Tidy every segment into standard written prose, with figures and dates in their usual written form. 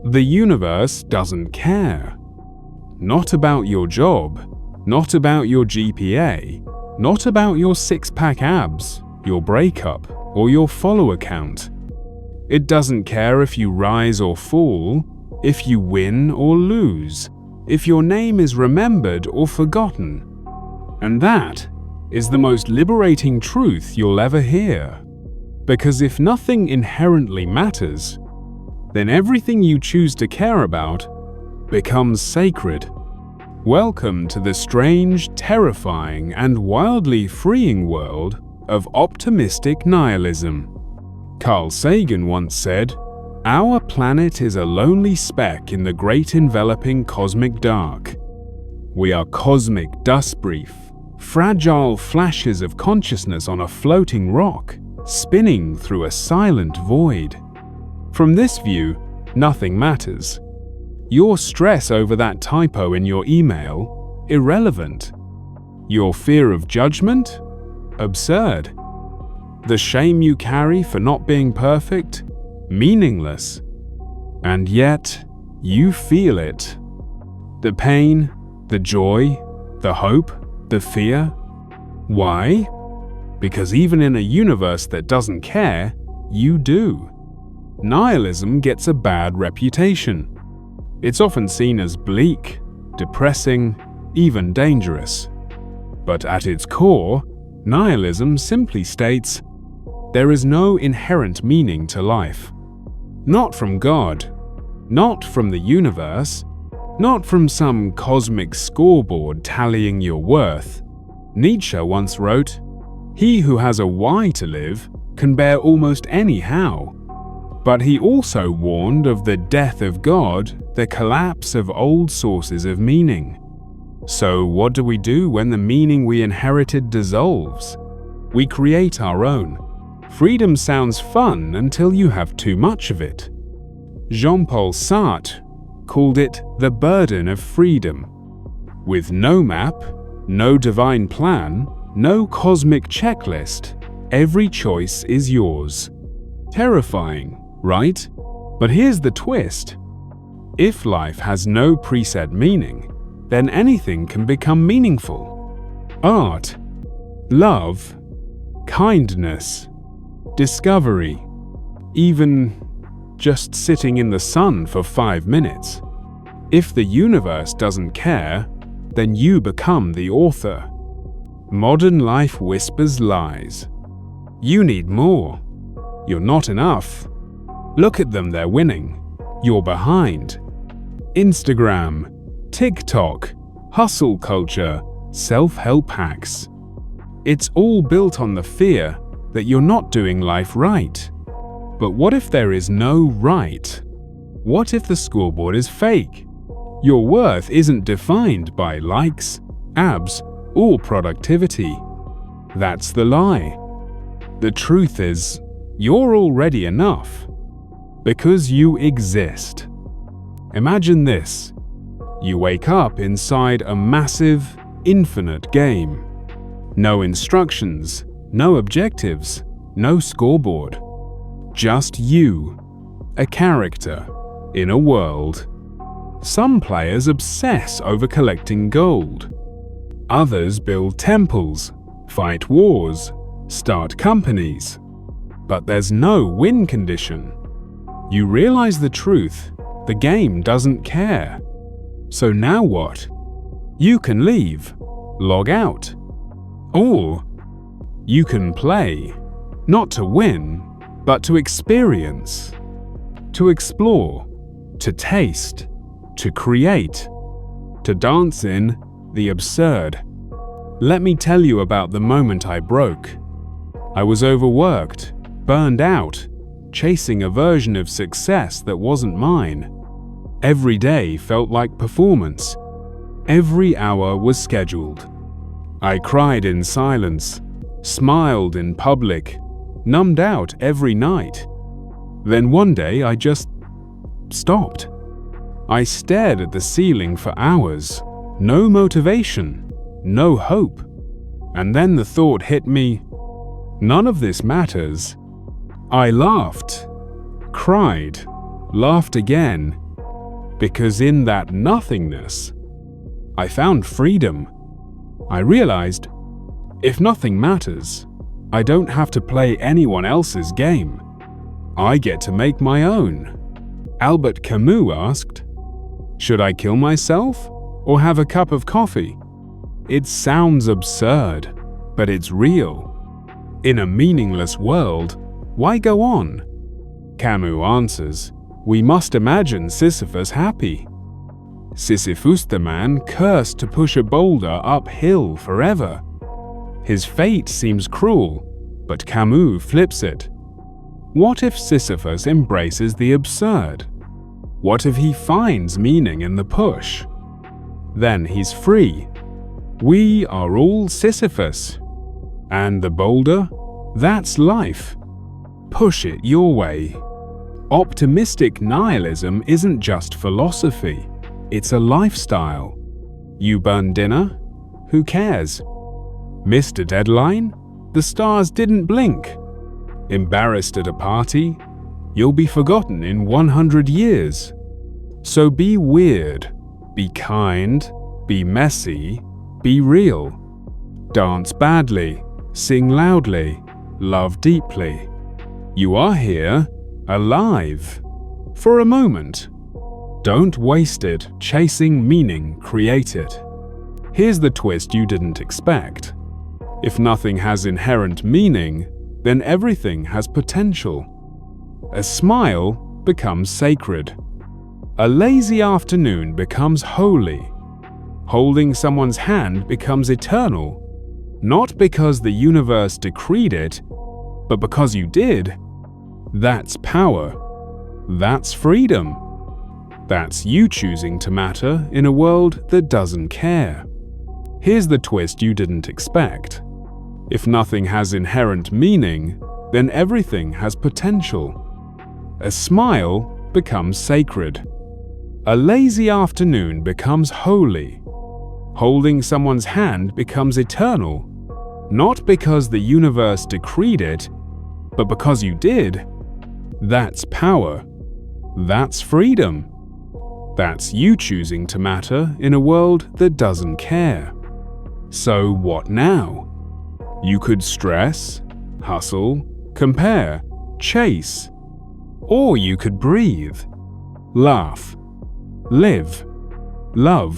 The universe doesn't care. Not about your job, not about your GPA, not about your six-pack abs, your breakup, or your follower count. It doesn't care if you rise or fall, if you win or lose, if your name is remembered or forgotten. And that is the most liberating truth you'll ever hear. Because if nothing inherently matters, then everything you choose to care about becomes sacred. Welcome to the strange, terrifying, and wildly freeing world of optimistic nihilism. Carl Sagan once said, "Our planet is a lonely speck in the great enveloping cosmic dark. We are cosmic dustbrief, fragile flashes of consciousness on a floating rock, spinning through a silent void." From this view, nothing matters. Your stress over that typo in your email? Irrelevant. Your fear of judgment? Absurd. The shame you carry for not being perfect? Meaningless. And yet, you feel it. The pain, the joy, the hope, the fear. Why? Because even in a universe that doesn't care, you do. Nihilism gets a bad reputation. It's often seen as bleak, depressing, even dangerous. But at its core, nihilism simply states, there is no inherent meaning to life. Not from God, not from the universe, not from some cosmic scoreboard tallying your worth. Nietzsche once wrote, "He who has a why to live can bear almost any how." But he also warned of the death of God, the collapse of old sources of meaning. So what do we do when the meaning we inherited dissolves? We create our own. Freedom sounds fun until you have too much of it. Jean-Paul Sartre called it the burden of freedom. With no map, no divine plan, no cosmic checklist, every choice is yours. Terrifying, right? But here's the twist. If life has no preset meaning, then anything can become meaningful. Art, love, kindness, discovery, even just sitting in the sun for 5 minutes. If the universe doesn't care, then you become the author. Modern life whispers lies. You need more. You're not enough. Look at them, they're winning. You're behind. Instagram, TikTok, hustle culture, self-help hacks. It's all built on the fear that you're not doing life right. But what if there is no right? What if the scoreboard is fake? Your worth isn't defined by likes, abs, or productivity. That's the lie. The truth is, you're already enough. Because you exist. Imagine this. You wake up inside a massive, infinite game. No instructions, no objectives, no scoreboard. Just you, a character, in a world. Some players obsess over collecting gold. Others build temples, fight wars, start companies. But there's no win condition. You realize the truth, the game doesn't care. So now what? You can leave, log out. Or you can play, not to win, but to experience, to explore, to taste, to create, to dance in the absurd. Let me tell you about the moment I broke. I was overworked, burned out, chasing a version of success that wasn't mine. Every day felt like performance. Every hour was scheduled. I cried in silence, smiled in public, numbed out every night. Then one day I just stopped. I stared at the ceiling for hours. No motivation, no hope. And then the thought hit me, none of this matters. I laughed, cried, laughed again, Because in that nothingness, I found freedom. I realized, if nothing matters, I don't have to play anyone else's game. I get to make my own. Albert Camus asked, "Should I kill myself or have a cup of coffee?" It sounds absurd, but it's real. In a meaningless world, why go on? Camus answers, we must imagine Sisyphus happy. Sisyphus the man cursed to push a boulder uphill forever. His fate seems cruel, but Camus flips it. What if Sisyphus embraces the absurd? What if he finds meaning in the push? Then he's free. We are all Sisyphus. And the boulder? That's life. Push it your way. Optimistic nihilism isn't just philosophy. It's a lifestyle. You burn dinner? Who cares? Missed a deadline? The stars didn't blink. Embarrassed at a party? You'll be forgotten in 100 years. So be weird, be kind, be messy, be real. Dance badly, sing loudly, love deeply. You are here, alive, for a moment. Don't waste it chasing meaning, create it. Here's the twist you didn't expect. If nothing has inherent meaning, then everything has potential. A smile becomes sacred. A lazy afternoon becomes holy. Holding someone's hand becomes eternal. Not because the universe decreed it, but because you did. That's power. That's freedom. That's you choosing to matter in a world that doesn't care. Here's the twist you didn't expect. If nothing has inherent meaning, then everything has potential. A smile becomes sacred. A lazy afternoon becomes holy. Holding someone's hand becomes eternal. Not because the universe decreed it, but because you did. That's power. That's freedom. That's you choosing to matter in a world that doesn't care. So what now? You could stress, hustle, compare, chase. Or you could breathe, laugh, live, love.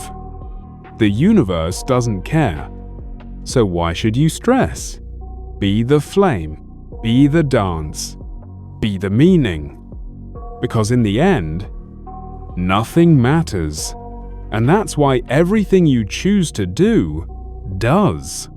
The universe doesn't care. So why should you stress? Be the flame, be the dance, be the meaning. Because in the end, nothing matters. And that's why everything you choose to do does.